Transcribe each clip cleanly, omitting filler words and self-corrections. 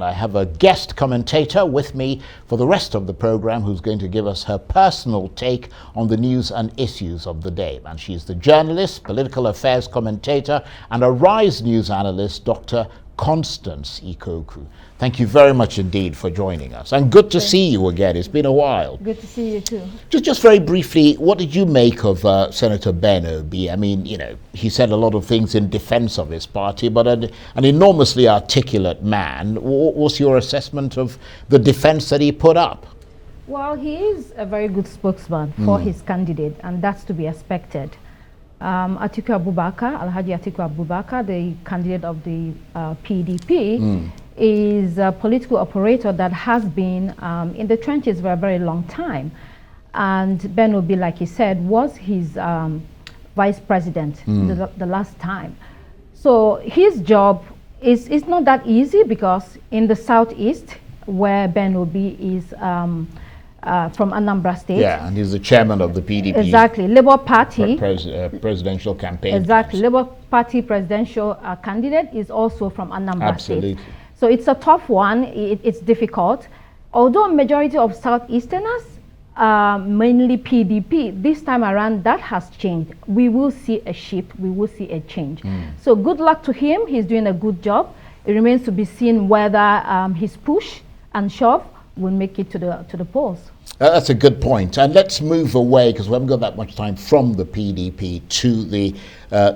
And I have a guest commentator with me for the rest of the program who's going to give us her personal take on the news and issues of the day. And she's the journalist, political affairs commentator, and a Rise News analyst, Dr. Constance Ikokwu. Thank you very much indeed for joining us. And good to see you again. It's been a while. Good to see you too. Just very briefly, what did you make of Senator Ben Obi? I mean, you know, he said a lot of things in defense of his party, but an enormously articulate man. What was your assessment of the defense that he put up? Well, he is a very good spokesman for his candidate, and that's to be expected. Atiku Abubakar, Alhaji Atiku Abubakar, the candidate of the PDP, is a political operator that has been in the trenches for a very long time. And Ben Obi, like he said, was his vice president the last time. So his job is not that easy, because in the southeast, where Ben Obi is from Anambra State. Yeah, and he's the chairman of the PDP. Exactly, Labour Party. Presidential campaign. Exactly, Labour Party presidential candidate is also from Anambra Absolutely. State. So it's a tough one, it's difficult. Although majority of Southeasterners are mainly PDP, this time around that has changed. We will see a shift, we will see a change. So good luck to him, he's doing a good job. It remains to be seen whether his push and shove will make it to the polls. That's a good point. And let's move away, because we haven't got that much time, from the PDP to the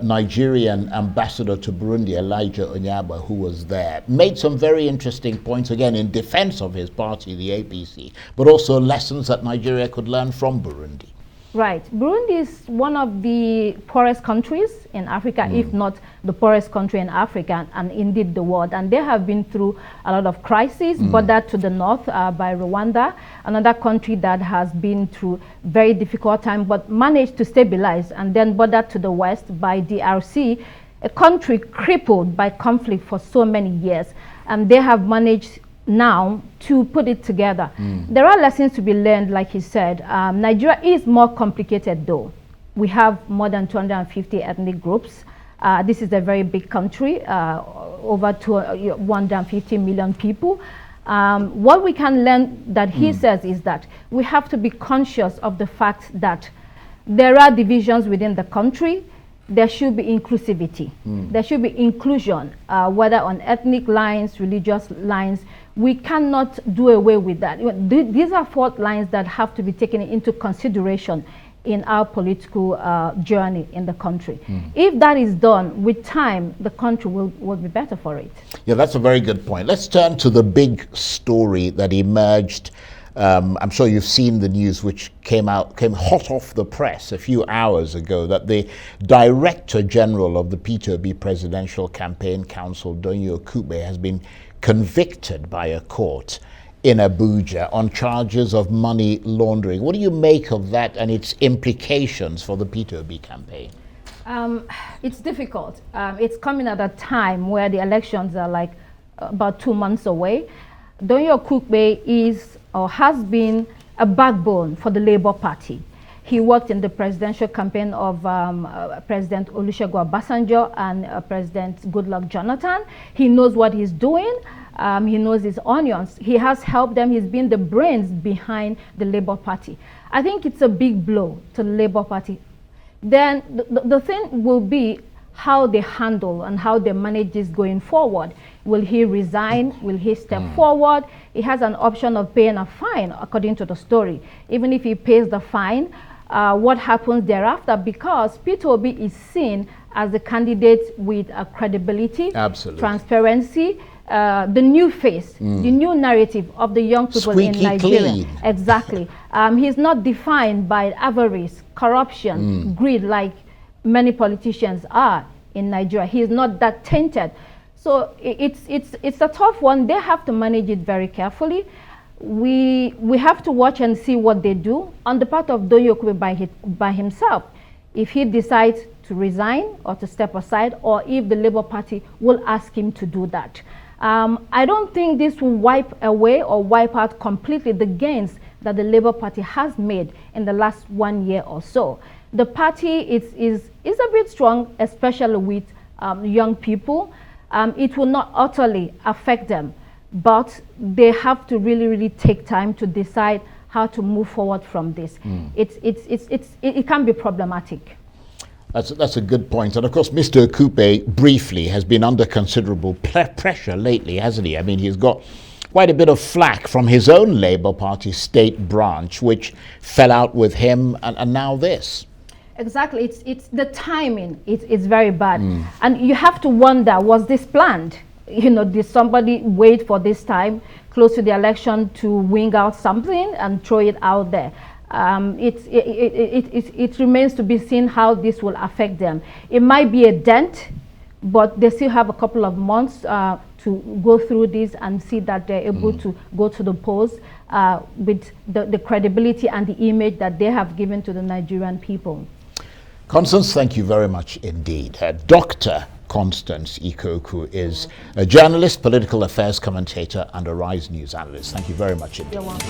Nigerian ambassador to Burundi, Elijah Onyaba, who was there. Made some very interesting points, again, in defense of his party, the APC, but also lessons that Nigeria could learn from Burundi. Right. Burundi is one of the poorest countries in Africa, if not the poorest country in Africa, and indeed the world. And they have been through a lot of crises, bordered to the north by Rwanda, another country that has been through very difficult time, but managed to stabilize, and then bordered to the west by DRC, a country crippled by conflict for so many years. And they have managed now to put it together. There are lessons to be learned, like he said. Nigeria is more complicated though. We have more than 250 ethnic groups. This is a very big country, over 150 million people. What we can learn that he says is that we have to be conscious of the fact that there are divisions within the country. There should be inclusivity. There should be inclusion, whether on ethnic lines, religious lines. We cannot do away with that. These are fault lines that have to be taken into consideration in our political journey in the country. If that is done with time, the country will be better for it. Yeah, that's a very good point. Let's turn to the big story that emerged. I'm sure you've seen the news, which came hot off the press a few hours ago, that the Director General of the P2B Presidential Campaign Council, Doyin Okupe, has been convicted by a court in Abuja on charges of money laundering. What do you make of that and its implications for the P2B campaign? It's difficult. It's coming at a time where the elections are like about 2 months away. Doyin Okupe is or has been a backbone for the Labour Party. He worked in the presidential campaign of President Olusegun Obasanjo and President Goodluck Jonathan. He knows what he's doing. He knows his onions. He has helped them. He's been the brains behind the Labour Party. I think it's a big blow to the Labour Party. Then the thing will be how they handle and how they manage this going forward. Will he resign? Will he step forward? He has an option of paying a fine, according to the story. Even if he pays the fine, what happens thereafter? Because P2B is seen as a candidate with credibility, transparency, the new face, the new narrative of the young people Squeaky in Nigeria. Clean. Exactly. He's not defined by avarice, corruption, greed, like many politicians are in Nigeria. He's not that tainted. So it's a tough one. They have to manage it very carefully. We have to watch and see what they do on the part of Doyin Okupe by himself. If he decides to resign or to step aside, or if the Labour Party will ask him to do that. I don't think this will wipe away or wipe out completely the gains that the Labour Party has made in the last 1 year or so. The party is a bit strong, especially with young people. It will not utterly affect them. but they have to really, really take time to decide how to move forward from this. It can be problematic. That's a good point. And of course, Mr. Okupe, briefly, has been under considerable pressure lately, hasn't he? I mean, he's got quite a bit of flack from his own Labour Party state branch, which fell out with him, and now this. Exactly. It's the timing. It's very bad. And you have to wonder, was this planned? You know, did somebody wait for this time, close to the election, to wing out something and throw it out there? It remains to be seen how this will affect them. It might be a dent, but they still have a couple of months to go through this and see that they're able to go to the polls with the credibility and the image that they have given to the Nigerian people. Constance, thank you very much indeed. Dr. Constance Ikokwu is a journalist, political affairs commentator, and a Rise News analyst. Thank you very much indeed. You're welcome.